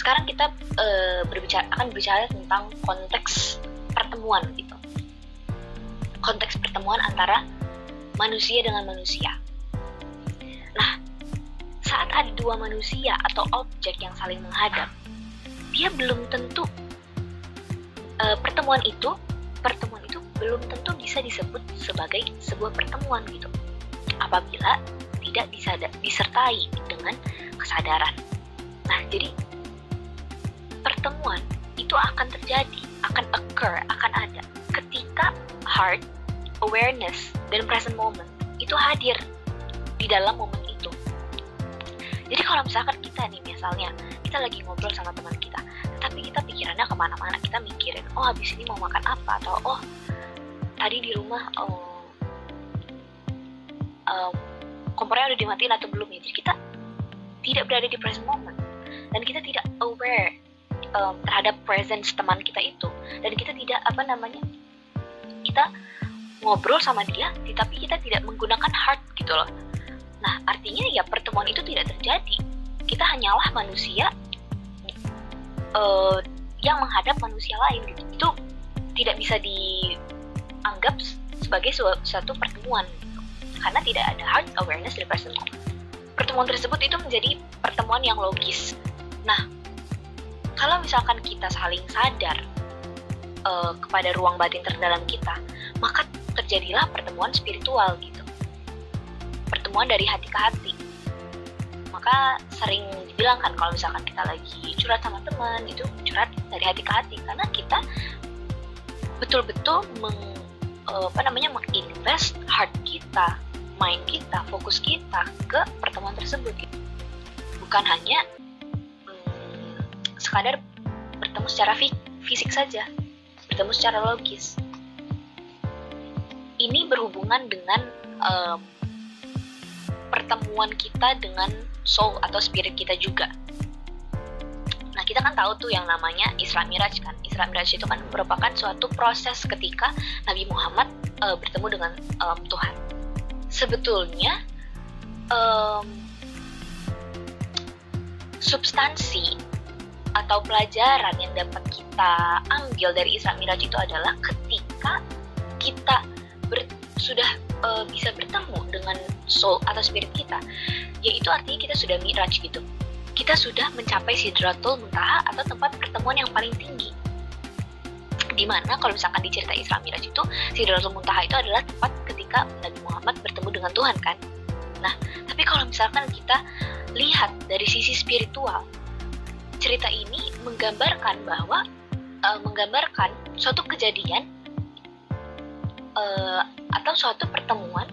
sekarang kita akan berbicara tentang konteks pertemuan gitu. Konteks pertemuan antara manusia dengan manusia. Nah, saat ada dua manusia atau objek yang saling menghadap, dia belum tentu pertemuan itu belum tentu bisa disebut sebagai sebuah pertemuan gitu, apabila tidak disertai dengan kesadaran. Nah, jadi pertemuan itu akan terjadi, akan occur, akan ada ketika heart, awareness, dan present moment itu hadir di dalam momen itu. Jadi kalau misalkan kita nih, misalnya kita lagi ngobrol sama teman kita, tapi kita pikirannya kemana-mana, kita mikirin, oh habis ini mau makan apa, atau oh tadi di rumah kompornya udah dimatiin atau belum ya. Jadi kita tidak berada di present moment, dan kita tidak aware terhadap presence teman kita itu, dan kita tidak kita ngobrol sama dia, tapi kita tidak menggunakan heart gitu loh. Nah, artinya ya pertemuan itu tidak terjadi. Kita hanyalah manusia yang menghadap manusia lain gitu. Itu tidak bisa dianggap sebagai suatu pertemuan gitu, karena tidak ada heart awareness dari present moment. Pertemuan tersebut itu menjadi pertemuan yang logis. Nah, kalau misalkan kita saling sadar kepada ruang batin terdalam kita, maka terjadilah pertemuan spiritual gitu, pertemuan dari hati ke hati. Maka sering dibilang kan, kalau misalkan kita lagi curhat sama teman, itu curhat dari hati ke hati, karena kita betul-betul menginvest heart kita, mind kita, fokus kita ke pertemuan tersebut gitu. Bukan hanya sekadar bertemu secara fisik saja, bertemu secara logis. Ini berhubungan dengan pertemuan kita dengan soul atau spirit kita juga. Nah, kita kan tahu tuh yang namanya Isra Miraj kan. Isra Miraj itu kan merupakan suatu proses ketika Nabi Muhammad bertemu dengan Tuhan. Sebetulnya substansi atau pelajaran yang dapat kita ambil dari Isra Miraj itu adalah ketika kita sudah bisa bertemu dengan soul atau spirit kita, yaitu artinya kita sudah miraj gitu. Kita sudah mencapai Sidratul Muntaha atau tempat pertemuan yang paling tinggi. Dimana kalau misalkan di cerita Isra Miraj itu, Sidratul Muntaha itu adalah tempat ketika Nabi Muhammad bertemu dengan Tuhan kan. Nah, tapi kalau misalkan kita lihat dari sisi spiritual, cerita ini menggambarkan bahwa menggambarkan suatu kejadian atau suatu pertemuan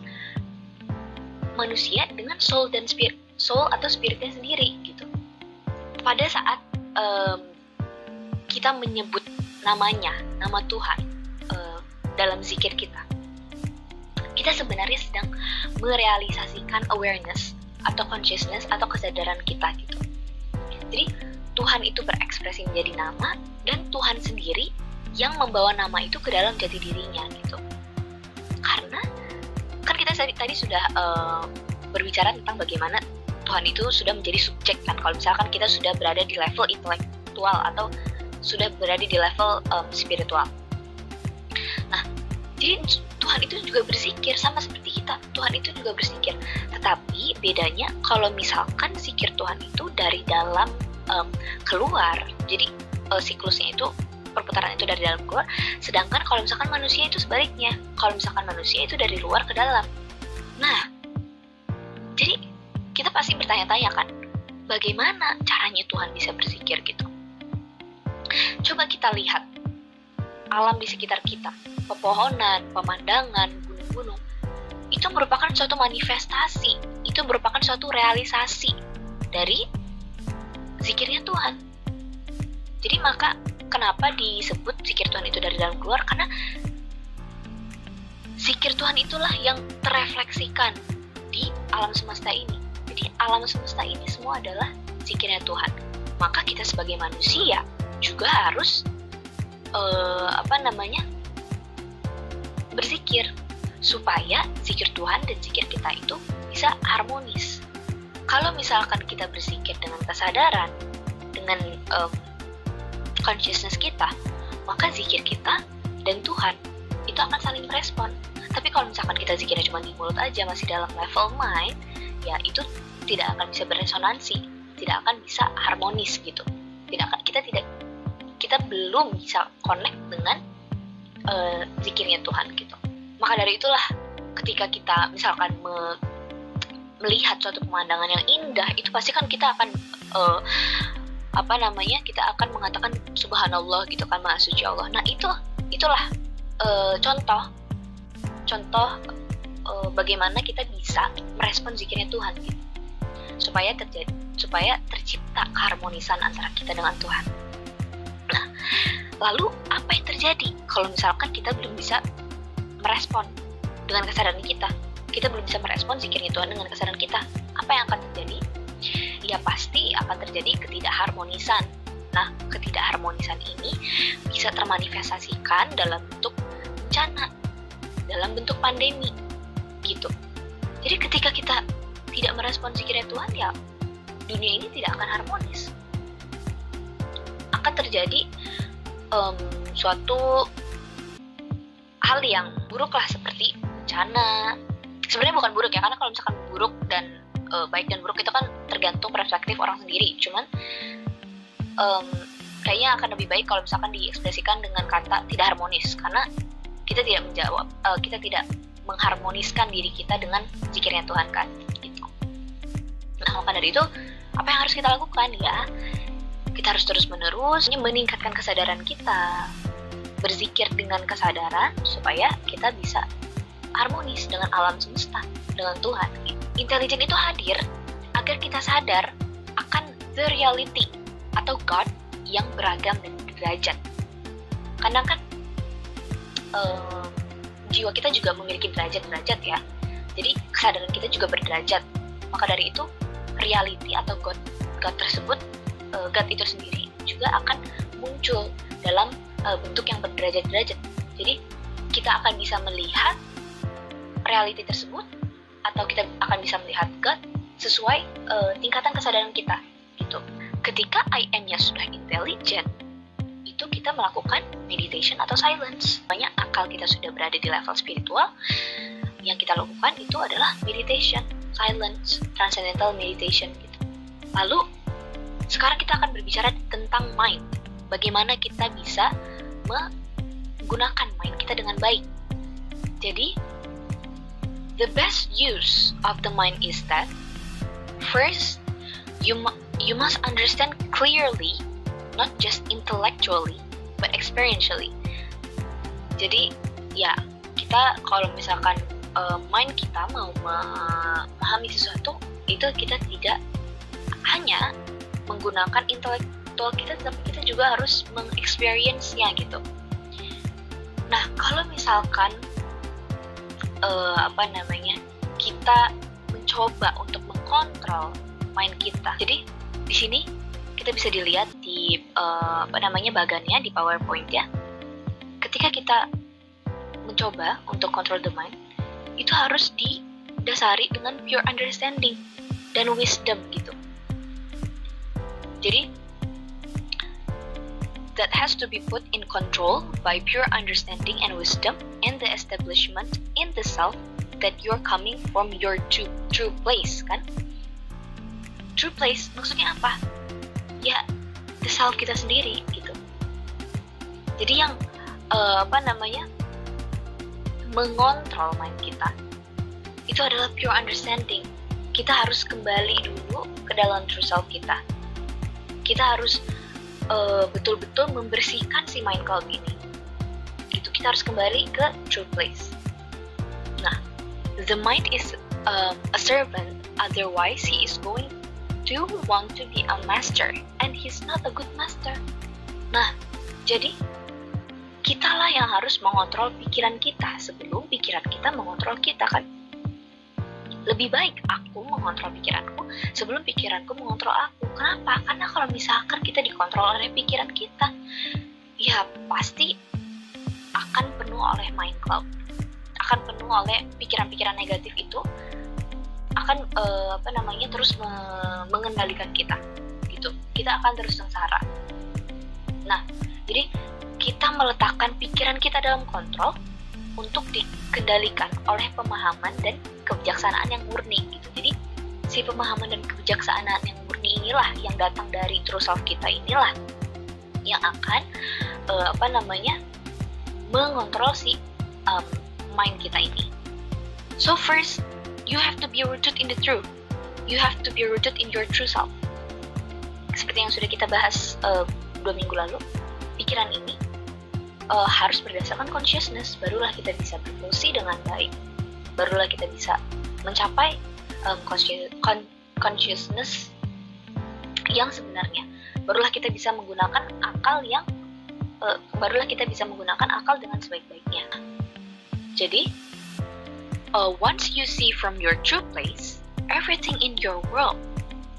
manusia dengan soul dan spirit, soul atau spiritnya sendiri gitu. Pada saat kita menyebut namanya, nama Tuhan dalam zikir kita sebenarnya sedang merealisasikan awareness atau consciousness atau kesadaran kita gitu. Jadi Tuhan itu berekspresi menjadi nama, dan Tuhan sendiri yang membawa nama itu ke dalam jati dirinya gitu. Karena kan kita tadi sudah berbicara tentang bagaimana Tuhan itu sudah menjadi subjek kan. Kalau misalkan kita sudah berada di level intelektual atau sudah berada di level spiritual. Nah, jadi Tuhan itu juga bersikir sama seperti kita. Tuhan itu juga bersikir. Tetapi bedanya kalau misalkan zikir Tuhan itu dari dalam keluar, jadi siklusnya itu, perputaran itu dari dalam keluar. Sedangkan kalau misalkan manusia itu sebaliknya, kalau misalkan manusia itu dari luar ke dalam. Nah, jadi kita pasti bertanya-tanya kan, bagaimana caranya Tuhan bisa berzikir gitu. Coba kita lihat alam di sekitar kita, pepohonan, pemandangan, gunung-gunung, itu merupakan suatu manifestasi, itu merupakan suatu realisasi dari zikirnya Tuhan. Jadi maka kenapa disebut zikir Tuhan itu dari dalam keluar? Karena zikir Tuhan itulah yang terrefleksikan di alam semesta ini. Jadi alam semesta ini semua adalah zikirnya Tuhan. Maka kita sebagai manusia juga harus berzikir supaya zikir Tuhan dan zikir kita itu bisa harmonis. Kalau misalkan kita berzikir dengan kesadaran, dengan consciousness kita, maka zikir kita dan Tuhan itu akan saling merespon. Tapi kalau misalkan kita zikirnya cuma di mulut aja, masih dalam level mind, ya itu tidak akan bisa beresonansi, tidak akan bisa harmonis gitu. Kita belum bisa connect dengan zikirnya Tuhan gitu. Maka dari itulah ketika kita misalkan melihat suatu pemandangan yang indah, itu pasti kan kita akan kita akan mengatakan subhanallah gitu kan, maha suci Allah. Nah itulah contoh bagaimana kita bisa merespon zikirnya Tuhan gitu, supaya tercipta keharmonisan antara kita dengan Tuhan. Nah, lalu apa yang terjadi kalau misalkan kita belum bisa merespon dengan kesadaran kita belum bisa merespon zikirnya Tuhan dengan kesadaran kita? Apa yang akan terjadi? Ya pasti akan terjadi ketidakharmonisan. Nah, ketidakharmonisan ini bisa termanifestasikan dalam bentuk bencana, dalam bentuk pandemi gitu. Jadi ketika kita tidak merespon zikirnya Tuhan, ya dunia ini tidak akan harmonis. Akan terjadi suatu hal yang buruk lah, seperti bencana. Sebenarnya bukan buruk ya, karena kalau misalkan buruk dan baik dan buruk itu kan tergantung perspektif orang sendiri. Cuman kayaknya akan lebih baik kalau misalkan diekspresikan dengan kata tidak harmonis, karena kita tidak mengharmoniskan diri kita dengan zikirnya Tuhan kan gitu. Nah, maka dari itu apa yang harus kita lakukan? Ya kita harus terus menerus meningkatkan kesadaran kita, berzikir dengan kesadaran supaya kita bisa harmonis dengan alam semesta, dengan Tuhan. Intelijen itu hadir agar kita sadar akan the reality atau God yang beragam dan derajat. Karena kan jiwa kita juga memiliki derajat-derajat ya. Jadi kesadaran kita juga berderajat. Maka dari itu reality atau God tersebut, God itu sendiri juga akan muncul dalam bentuk yang berderajat-derajat. Jadi kita akan bisa melihat reality tersebut, atau kita akan bisa melihat God sesuai tingkatan kesadaran kita gitu. Ketika I am-nya sudah intelligent, itu kita melakukan meditation atau silence. Banyak akal kita sudah berada di level spiritual, yang kita lakukan itu adalah meditation, silence, transcendental meditation gitu. Lalu sekarang kita akan berbicara tentang mind. Bagaimana kita bisa menggunakan mind kita dengan baik. Jadi the best use of the mind is that first you must understand clearly, not just intellectually but experientially. Jadi ya kita kalau misalkan mind kita mau memahami sesuatu, itu kita tidak hanya menggunakan intelektual kita, tapi kita juga harus mengexperience-nya gitu. Nah, kalau misalkan kita mencoba untuk mengkontrol mind kita. Jadi di sini kita bisa dilihat di bagannya di PowerPoint ya. Ketika kita mencoba untuk control the mind, itu harus didasari dengan pure understanding dan wisdom gitu. Jadi that has to be put in control by pure understanding and wisdom and the establishment in the self that you're coming from your true place kan. True place maksudnya apa? Ya the self kita sendiri gitu. Jadi yang mengontrol mind kita itu adalah pure understanding. Kita harus kembali dulu ke dalam true self kita. Kita harus betul-betul membersihkan si mind cloud ini. Itu kita harus kembali ke true place. Nah, the mind is a servant, otherwise he is going to want to be a master, and he's not a good master. Nah, jadi kitalah yang harus mengontrol pikiran kita sebelum pikiran kita mengontrol kita kan. Lebih baik aku mengontrol pikiranku sebelum pikiranku mengontrol aku. Kenapa? Karena kalau misalkan kita dikontrol oleh pikiran kita, ya pasti akan penuh oleh mind cloud, akan penuh oleh pikiran-pikiran negatif itu, akan terus mengendalikan kita gitu. kita akan terus sengsara. Nah, jadi kita meletakkan pikiran kita dalam kontrol untuk dikendalikan oleh pemahaman dan kebijaksanaan yang murni gitu. Jadi si pemahaman dan kebijaksanaan yang murni inilah yang datang dari true self kita inilah yang akan mengontrol si mind kita ini. So first, you have to be rooted in the truth. You have to be rooted in your true self. Seperti yang sudah kita bahas 2 minggu lalu, pikiran ini harus berdasarkan consciousness, barulah kita bisa berfungsi dengan baik, barulah kita bisa mencapai consciousness yang sebenarnya, barulah kita bisa menggunakan akal dengan sebaik-baiknya. Jadi once you see from your true place, everything in your world,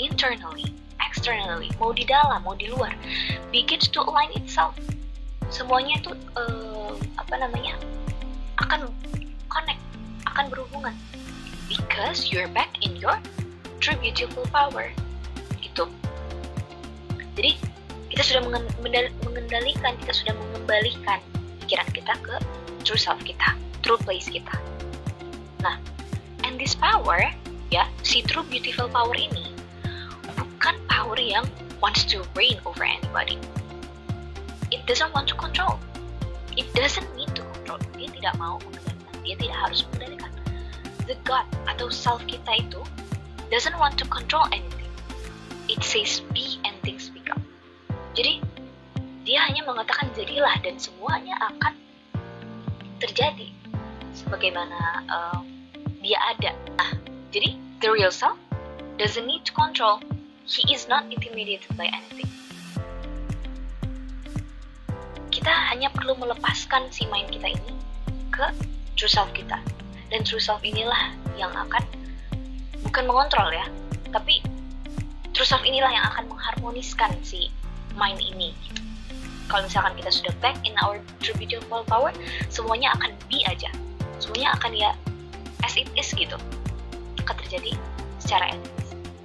internally, externally, mau di dalam, mau di luar, begins to align itself. Semuanya itu akan connect, akan berhubungan, because you're back in your true beautiful power gitu. Jadi kita sudah mengendalikan, kita sudah mengembalikan pikiran kita ke true self kita, true place kita. Nah, and this power, ya, si true beautiful power ini bukan power yang wants to reign over anybody. It doesn't want to control. It doesn't need to control. Dia tidak mau mengendalikan. Dia tidak harus mengendalikan. The God atau self kita itu doesn't want to control anything. It says be and things become. Jadi dia hanya mengatakan jadilah dan semuanya akan terjadi sebagaimana dia ada. Nah, jadi the real self doesn't need to control. He is not intimidated by anything. Kita hanya perlu melepaskan si mind kita ini ke true self kita. Dan true self inilah yang akan, bukan mengontrol ya, tapi true self inilah yang akan mengharmoniskan si mind ini. Kalau misalkan kita sudah back in our true beautiful power, semuanya akan be aja. Semuanya akan ya as it is gitu. Akan terjadi secara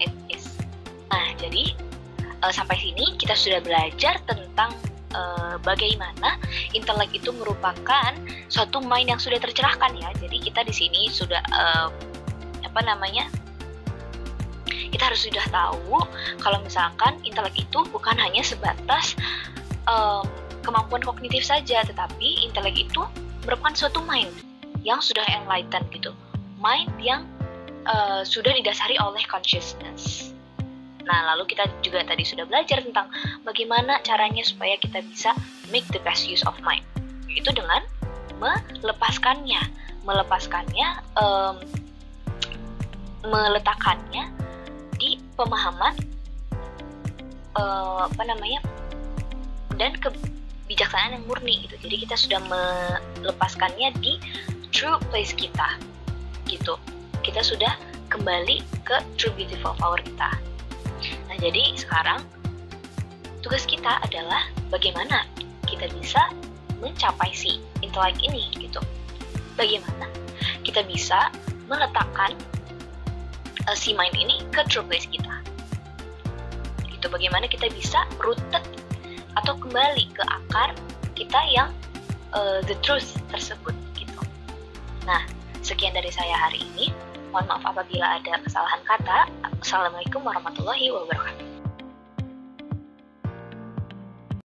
it is. Nah, jadi sampai sini kita sudah belajar tentang bagaimana intelek itu merupakan suatu mind yang sudah tercerahkan ya. Jadi kita di sini sudah kita harus sudah tahu kalau misalkan intelek itu bukan hanya sebatas kemampuan kognitif saja, tetapi intelek itu merupakan suatu mind yang sudah enlightened gitu, mind yang sudah didasari oleh consciousness. Nah, lalu kita juga tadi sudah belajar tentang bagaimana caranya supaya kita bisa make the best use of mind. Itu dengan meletakkannya di pemahaman dan kebijaksanaan yang murni gitu. Jadi kita sudah melepaskannya di true place kita gitu. Kita sudah kembali ke true beautiful power kita. Nah, jadi sekarang tugas kita adalah bagaimana kita bisa mencapai si intelek ini gitu. Bagaimana kita bisa meletakkan si mind ini ke true place kita. Gitu, bagaimana kita bisa rooted atau kembali ke akar kita yang the truth tersebut gitu. Nah, sekian dari saya hari ini. Mohon maaf apabila ada kesalahan kata. Assalamualaikum warahmatullahi wabarakatuh.